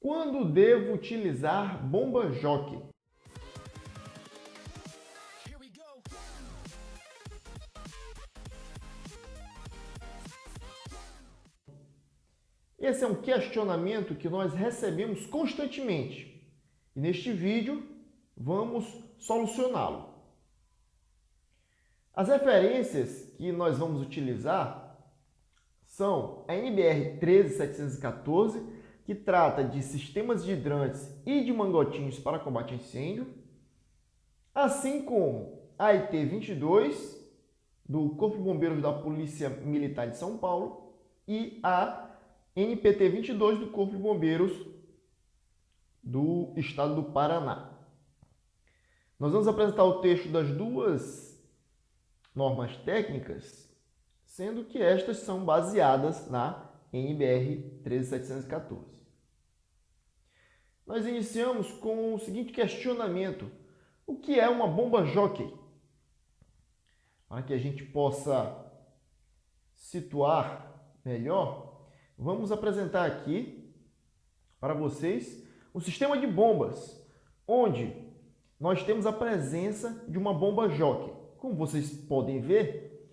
Quando devo utilizar bomba jockey? Esse é um questionamento que nós recebemos constantemente e neste vídeo vamos solucioná-lo. As referências que nós vamos utilizar são a NBR 13714, que trata de sistemas de hidrantes e de mangotinhos para combate a incêndio, assim como a IT 22, do Corpo de Bombeiros da Polícia Militar de São Paulo, e a NPT 22 do Corpo de Bombeiros do Estado do Paraná. Nós vamos apresentar o texto das duas normas técnicas, sendo que estas são baseadas na NBR 13714. Nós iniciamos com o seguinte questionamento: o que é uma bomba jockey? Para que a gente possa situar melhor, vamos apresentar aqui para vocês um sistema de bombas, onde nós temos a presença de uma bomba jockey. Como vocês podem ver,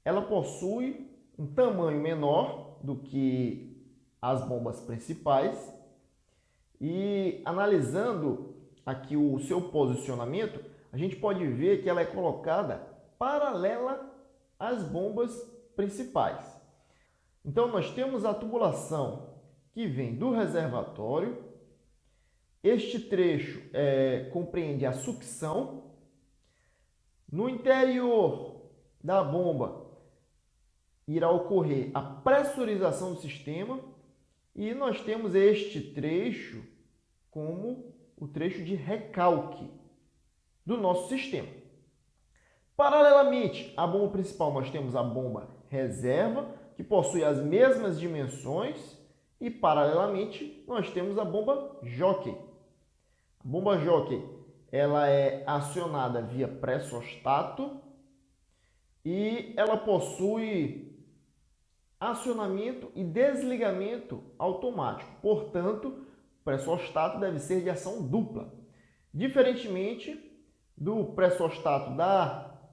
ela possui um tamanho menor do que as bombas principais e, analisando aqui o seu posicionamento, a gente pode ver que ela é colocada paralela às bombas principais. Então, nós temos a tubulação que vem do reservatório. Este trecho compreende a sucção. No interior da bomba irá ocorrer a pressurização do sistema e nós temos este trecho como o trecho de recalque do nosso sistema. Paralelamente à bomba principal, nós temos a bomba reserva, que possui as mesmas dimensões, e paralelamente nós temos a bomba jockey. A bomba jockey ela é acionada via pressostáto e ela possui acionamento e desligamento automático. Portanto, o pressostáto deve ser de ação dupla, diferentemente do pressostáto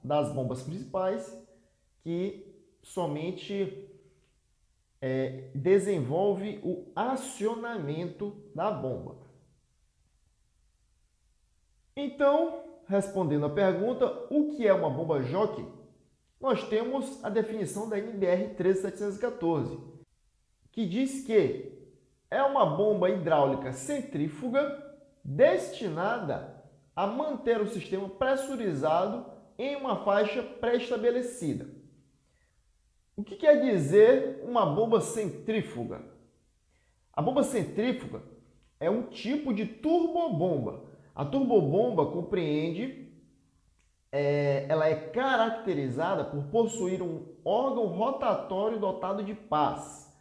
das bombas principais, que somente desenvolve o acionamento da bomba. Então, respondendo à pergunta, o que é uma bomba jockey? Nós temos a definição da NBR 13714, que diz que é uma bomba hidráulica centrífuga destinada a manter o sistema pressurizado em uma faixa pré-estabelecida. O que quer dizer uma bomba centrífuga? A bomba centrífuga é um tipo de turbobomba. A turbobomba compreende, ela é caracterizada por possuir um órgão rotatório dotado de pás,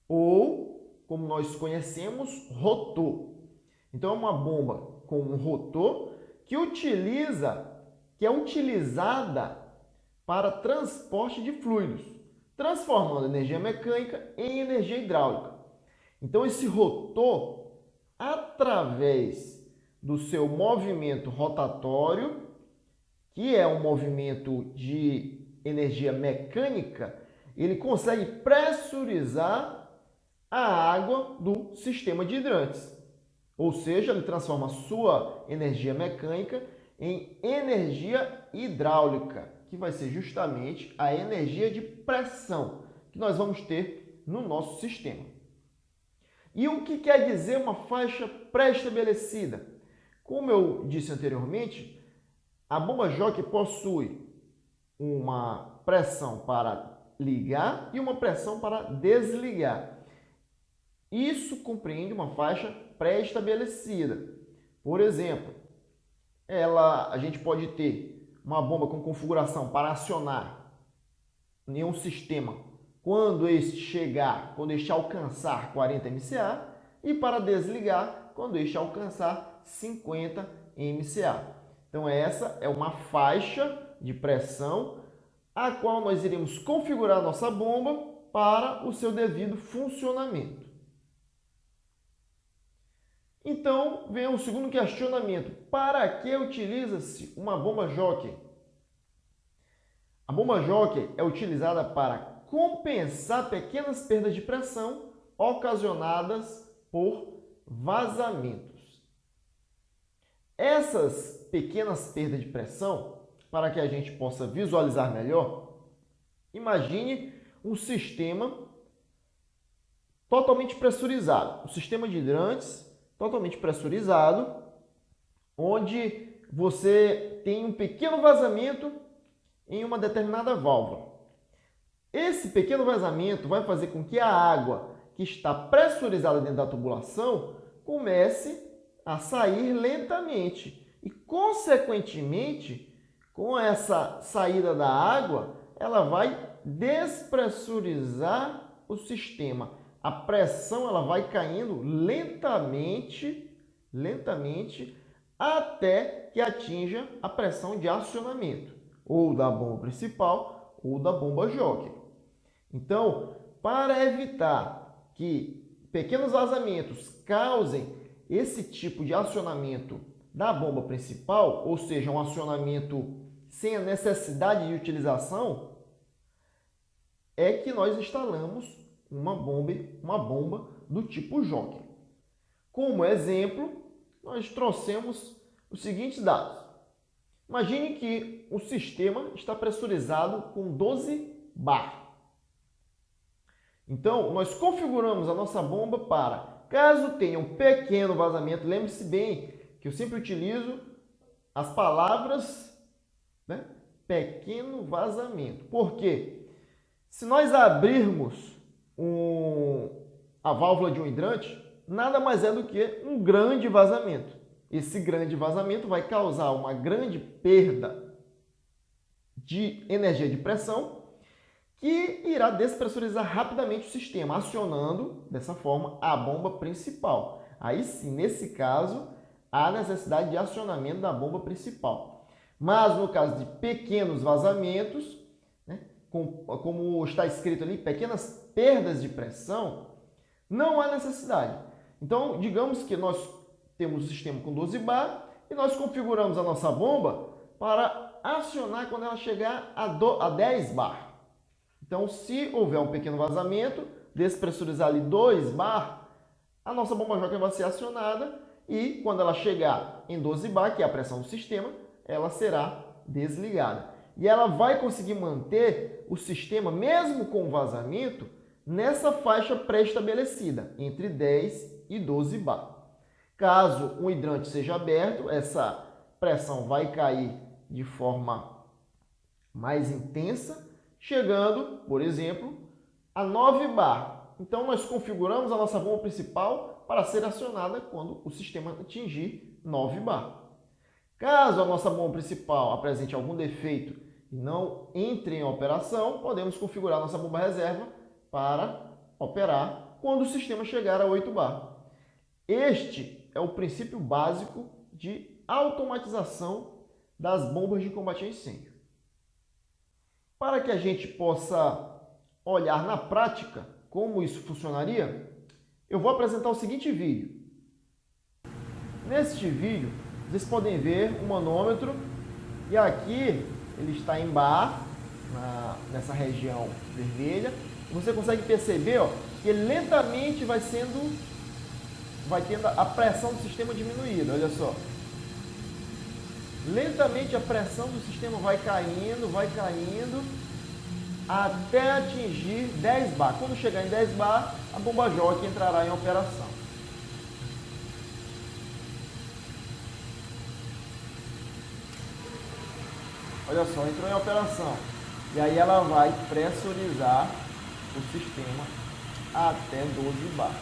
ou, como nós conhecemos, rotor. Então, é uma bomba com um rotor que é utilizada para transporte de fluidos, transformando energia mecânica em energia hidráulica. Então, esse rotor, através do seu movimento rotatório, que é um movimento de energia mecânica, ele consegue pressurizar a água do sistema de hidrantes. Ou seja, ele transforma sua energia mecânica em energia hidráulica, que vai ser justamente a energia de pressão que nós vamos ter no nosso sistema. E o que quer dizer uma faixa pré-estabelecida? Como eu disse anteriormente, a bomba jockey possui uma pressão para ligar e uma pressão para desligar. Isso compreende uma faixa pré-estabelecida. Por exemplo, a gente pode ter uma bomba com configuração para acionar em um sistema quando este alcançar 40 MCA e para desligar quando este alcançar 50 MCA. Então essa é uma faixa de pressão a qual nós iremos configurar nossa bomba para o seu devido funcionamento. Então, vem o segundo questionamento. Para que utiliza-se uma bomba jockey? A bomba jockey é utilizada para compensar pequenas perdas de pressão ocasionadas por vazamentos. Essas pequenas perdas de pressão, para que a gente possa visualizar melhor, imagine um sistema totalmente pressurizado, um sistema de hidrantes totalmente pressurizado, onde você tem um pequeno vazamento em uma determinada válvula. Esse pequeno vazamento vai fazer com que a água que está pressurizada dentro da tubulação comece a sair lentamente e, consequentemente, com essa saída da água, ela vai despressurizar o sistema. A pressão ela vai caindo lentamente até que atinja a pressão de acionamento, ou da bomba principal ou da bomba jockey. Então, para evitar que pequenos vazamentos causem esse tipo de acionamento da bomba principal, ou seja, um acionamento sem a necessidade de utilização, é que nós instalamos uma bomba do tipo jockey. Como exemplo, nós trouxemos os seguintes dados. Imagine que o sistema está pressurizado com 12 bar. Então, nós configuramos a nossa bomba para, caso tenha um pequeno vazamento, lembre-se bem que eu sempre utilizo as palavras, né? Pequeno vazamento. Por quê? Se nós abrirmos a válvula de um hidrante, nada mais é do que um grande vazamento. Esse grande vazamento vai causar uma grande perda de energia de pressão que irá despressurizar rapidamente o sistema, acionando, dessa forma, a bomba principal. Aí sim, nesse caso, há necessidade de acionamento da bomba principal. Mas no caso de pequenos vazamentos, né, como está escrito ali, pequenas perdas de pressão, não há necessidade. Então, digamos que nós temos o sistema com 12 bar e nós configuramos a nossa bomba para acionar quando ela chegar a 10 bar. Então, se houver um pequeno vazamento, despressurizar ali 2 bar, a nossa bomba jockey vai ser acionada e quando ela chegar em 12 bar, que é a pressão do sistema, ela será desligada. E ela vai conseguir manter o sistema, mesmo com vazamento, nessa faixa pré-estabelecida, entre 10 e 12 bar. Caso um hidrante seja aberto, essa pressão vai cair de forma mais intensa, chegando, por exemplo, a 9 bar. Então, nós configuramos a nossa bomba principal para ser acionada quando o sistema atingir 9 bar. Caso a nossa bomba principal apresente algum defeito e não entre em operação, podemos configurar a nossa bomba reserva para operar quando o sistema chegar a 8 bar. Este é o princípio básico de automatização das bombas de combate a incêndio. Para que a gente possa olhar na prática como isso funcionaria, eu vou apresentar o seguinte vídeo. Neste vídeo, vocês podem ver o manômetro e aqui ele está em bar, nessa região vermelha. Você consegue perceber que ele lentamente vai tendo a pressão do sistema diminuída, olha só. Lentamente a pressão do sistema vai caindo até atingir 10 bar. Quando chegar em 10 bar, a bomba jockey entrará em operação. Olha só, entrou em operação. E aí ela vai pressurizar o sistema até 12 bar.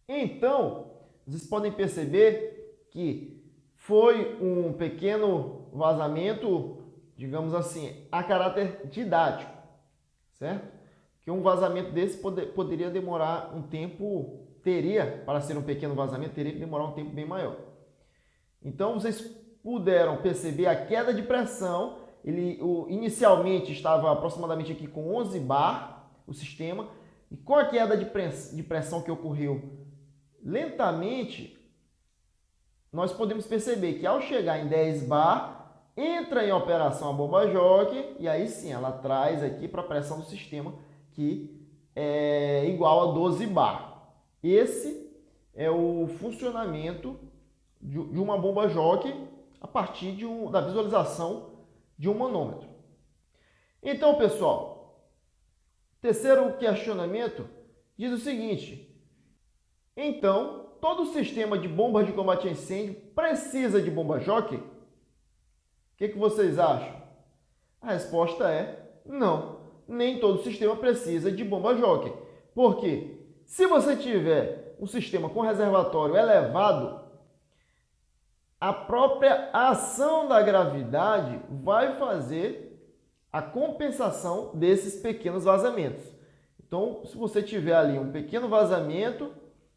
Então, vocês podem perceber que foi um pequeno vazamento, digamos assim, a caráter didático, certo? Que um vazamento desse poderia demorar um tempo, para ser um pequeno vazamento, teria que demorar um tempo bem maior. Então, vocês puderam perceber a queda de pressão. Ele inicialmente estava aproximadamente aqui com 11 bar, o sistema, e com a queda de pressão que ocorreu lentamente, nós podemos perceber que ao chegar em 10 bar, entra em operação a bomba jockey e aí sim ela traz aqui para a pressão do sistema que é igual a 12 bar. Esse é o funcionamento de uma bomba jockey a partir da visualização de um manômetro. Então, pessoal, terceiro questionamento diz o seguinte: então, todo sistema de bombas de combate a incêndio precisa de bomba jockey? O que vocês acham? A resposta é não. Nem todo sistema precisa de bomba jockey. Por quê? Se você tiver um sistema com reservatório elevado, a própria ação da gravidade vai fazer a compensação desses pequenos vazamentos. Então, se você tiver ali um pequeno vazamento,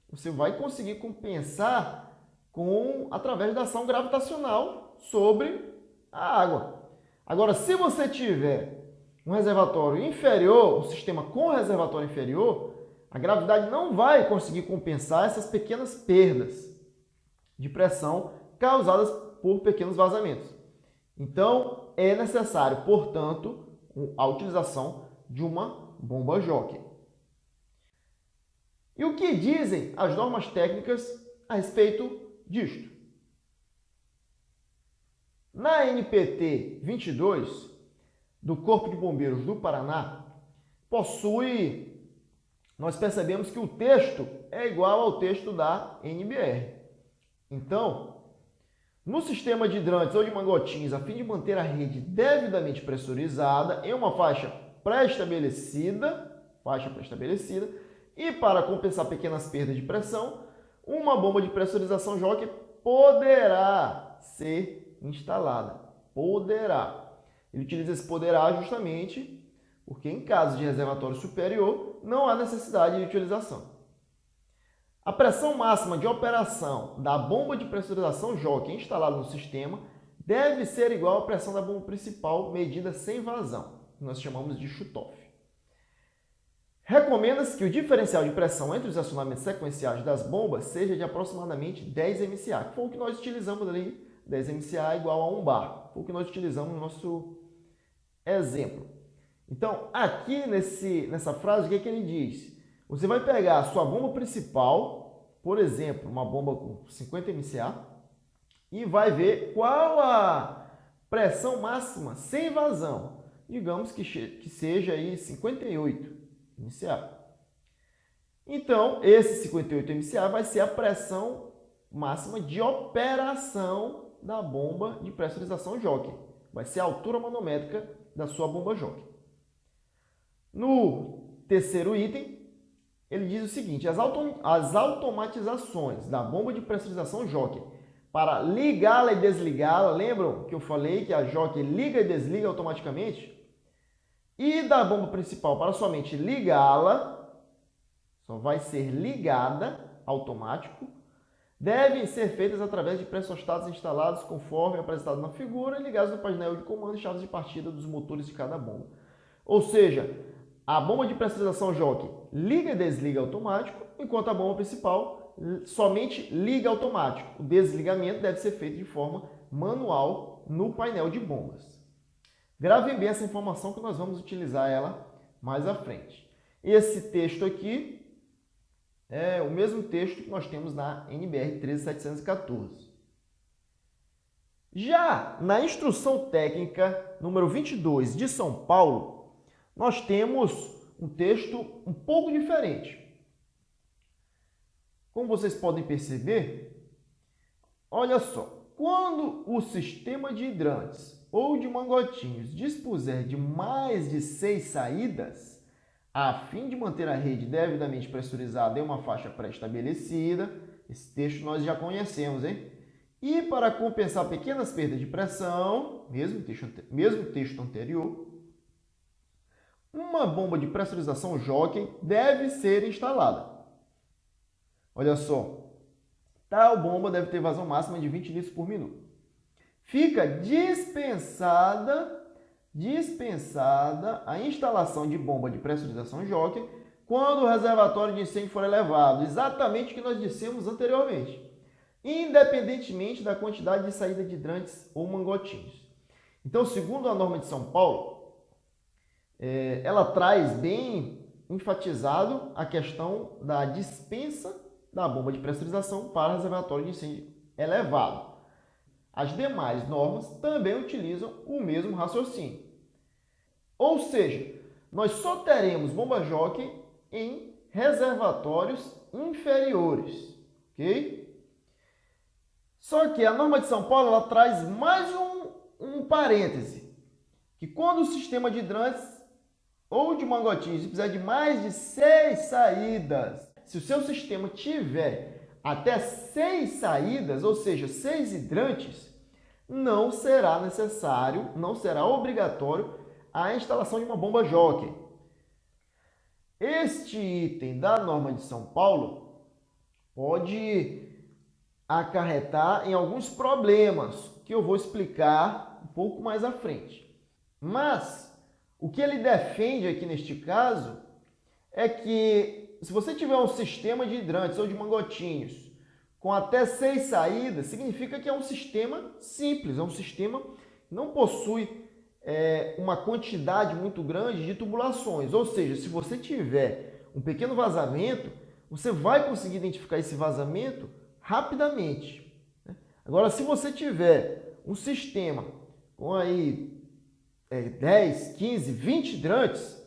você vai conseguir compensar através da ação gravitacional sobre a água. Agora, se você tiver um reservatório inferior, um sistema com reservatório inferior, a gravidade não vai conseguir compensar essas pequenas perdas de pressão causadas por pequenos vazamentos. Então, é necessário, portanto, a utilização de uma bomba jockey. E o que dizem as normas técnicas a respeito disto? Na NPT 22, do Corpo de Bombeiros do Paraná, nós percebemos que o texto é igual ao texto da NBR. Então, no sistema de hidrantes ou de mangotinhos, a fim de manter a rede devidamente pressurizada em uma faixa pré-estabelecida, e para compensar pequenas perdas de pressão, uma bomba de pressurização jockey poderá ser instalada. Poderá. Ele utiliza esse poderá justamente porque em caso de reservatório superior não há necessidade de utilização. A pressão máxima de operação da bomba de pressurização jockey instalada no sistema deve ser igual à pressão da bomba principal medida sem vazão, que nós chamamos de shutoff. Recomenda-se que o diferencial de pressão entre os acionamentos sequenciais das bombas seja de aproximadamente 10 MCA, que foi o que nós utilizamos ali, 10 MCA igual a 1 bar, foi o que nós utilizamos no nosso exemplo. Então, aqui nessa frase, o que ele diz? Você vai pegar a sua bomba principal, por exemplo, uma bomba com 50 MCA, e vai ver qual a pressão máxima sem vazão. Digamos que seja aí 58 MCA. Então, esse 58 MCA vai ser a pressão máxima de operação da bomba de pressurização jockey. Vai ser a altura manométrica da sua bomba jockey. No terceiro item, ele diz o seguinte: as automatizações da bomba de pressurização jockey para ligá-la e desligá-la, lembram que eu falei que a jockey liga e desliga automaticamente? E da bomba principal para somente ligá-la, só vai ser ligada, automático, devem ser feitas através de pressostatos instalados conforme apresentado na figura e ligados no painel de comando e chaves de partida dos motores de cada bomba. Ou seja, a bomba de pressurização jockey liga e desliga automático, enquanto a bomba principal somente liga automático. O desligamento deve ser feito de forma manual no painel de bombas. Gravem bem essa informação que nós vamos utilizar ela mais à frente. Esse texto aqui é o mesmo texto que nós temos na NBR 13714. Já na instrução técnica número 22 de São Paulo, nós temos um texto um pouco diferente. Como vocês podem perceber, olha só, quando o sistema de hidrantes ou de mangotinhos dispuser de mais de 6 saídas, a fim de manter a rede devidamente pressurizada em uma faixa pré-estabelecida, esse texto nós já conhecemos, hein? E para compensar pequenas perdas de pressão, mesmo texto anterior, uma bomba de pressurização jockey deve ser instalada. Olha só, tal bomba deve ter vazão máxima de 20 litros por minuto. Fica dispensada a instalação de bomba de pressurização jockey quando o reservatório de incêndio for elevado. Exatamente o que nós dissemos anteriormente. independentemente da quantidade de saída de hidrantes ou mangotinhos. Então, segundo a norma de São Paulo, ela traz bem enfatizado a questão da dispensa da bomba de pressurização para reservatório de incêndio elevado. As demais normas também utilizam o mesmo raciocínio. Ou seja, nós só teremos bomba-jockey em reservatórios inferiores, ok? Só que a norma de São Paulo ela traz mais um parêntese, que quando o sistema de hidrantes ou de mangotinhos precisar de mais de 6 saídas, se o seu sistema tiver até 6 saídas, ou seja, 6 hidrantes, não será necessário, não será obrigatório a instalação de uma bomba-jockey. Este item da norma de São Paulo pode acarretar em alguns problemas que eu vou explicar um pouco mais à frente. Mas o que ele defende aqui neste caso é que se você tiver um sistema de hidrantes ou de mangotinhos com até 6 saídas, significa que é um sistema simples, é um sistema que não possui uma quantidade muito grande de tubulações. Ou seja, se você tiver um pequeno vazamento, você vai conseguir identificar esse vazamento rapidamente. Agora, se você tiver um sistema com aí 10, 15, 20 hidrantes,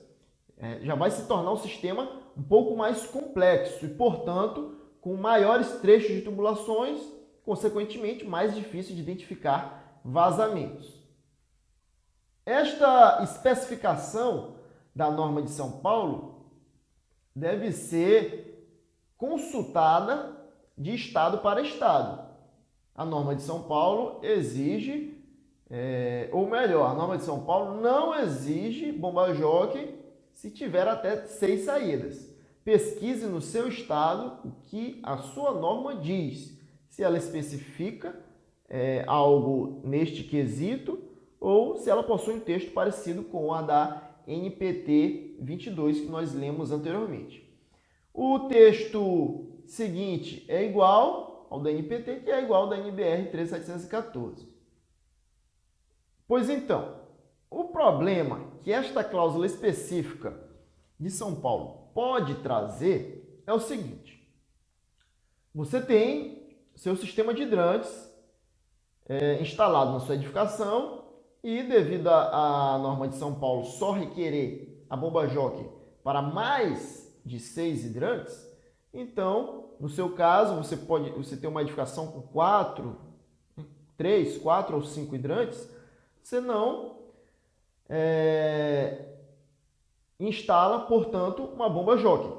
já vai se tornar um sistema um pouco mais complexo e, portanto, com maiores trechos de tubulações, consequentemente, mais difícil de identificar vazamentos. Esta especificação da norma de São Paulo deve ser consultada de estado para estado. A norma de São Paulo exige, ou melhor, a norma de São Paulo não exige bomba-jockey se tiver até 6 saídas. Pesquise no seu estado o que a sua norma diz, se ela especifica algo neste quesito ou se ela possui um texto parecido com a da NPT 22 que nós lemos anteriormente. O texto seguinte é igual ao da NPT, que é igual ao da NBR 13714. Pois então, o problema que esta cláusula específica de São Paulo pode trazer é o seguinte: você tem seu sistema de hidrantes instalado na sua edificação e, devido à norma de São Paulo só requerer a bomba-jockey para mais de 6 hidrantes, então, no seu caso, você tem uma edificação com 3, 4 ou 5 hidrantes, você não instala, portanto, uma bomba-jockey.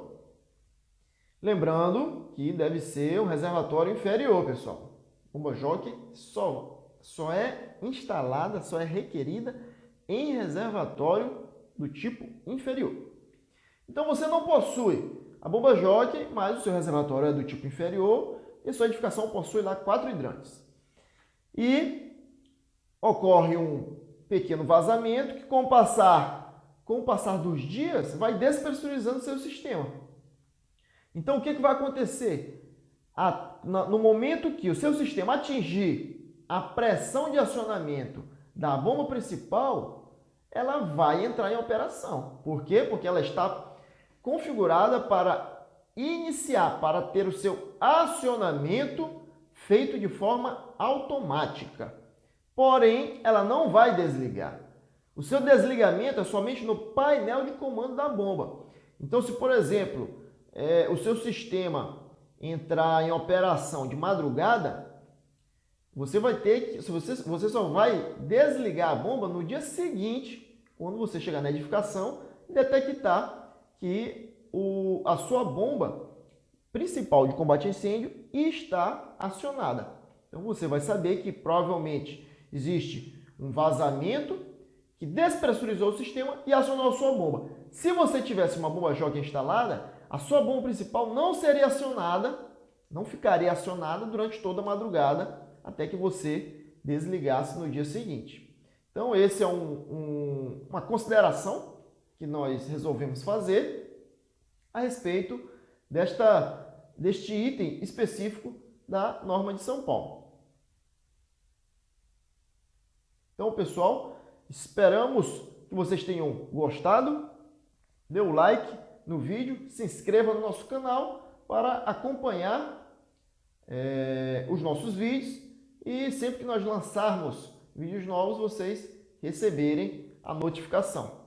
Lembrando que deve ser um reservatório inferior, pessoal. Bomba-jockey só é instalada, só é requerida em reservatório do tipo inferior. Então, você não possui a bomba-jockey, mas o seu reservatório é do tipo inferior e sua edificação possui lá 4 hidrantes. E ocorre um pequeno vazamento que, com o passar dos dias, vai despressurizando seu sistema. Então, o que vai acontecer? No momento que o seu sistema atingir a pressão de acionamento da bomba principal, ela vai entrar em operação. Por quê? Porque ela está configurada para iniciar, para ter o seu acionamento feito de forma automática. Porém, ela não vai desligar. O seu desligamento é somente no painel de comando da bomba. Então, se, por exemplo, o seu sistema entrar em operação de madrugada, você só vai desligar a bomba no dia seguinte, quando você chegar na edificação e detectar que a sua bomba principal de combate a incêndio está acionada. Então você vai saber que provavelmente existe um vazamento que despressurizou o sistema e acionou a sua bomba. Se você tivesse uma bomba-jockey instalada, a sua bomba principal não seria acionada, não ficaria acionada durante toda a madrugada até que você desligasse no dia seguinte. Então, esse é uma consideração que nós resolvemos fazer a respeito deste item específico da norma de São Paulo. Então, pessoal, esperamos que vocês tenham gostado. Dê o like no vídeo, se inscreva no nosso canal para acompanhar os nossos vídeos e sempre que nós lançarmos vídeos novos, vocês receberem a notificação.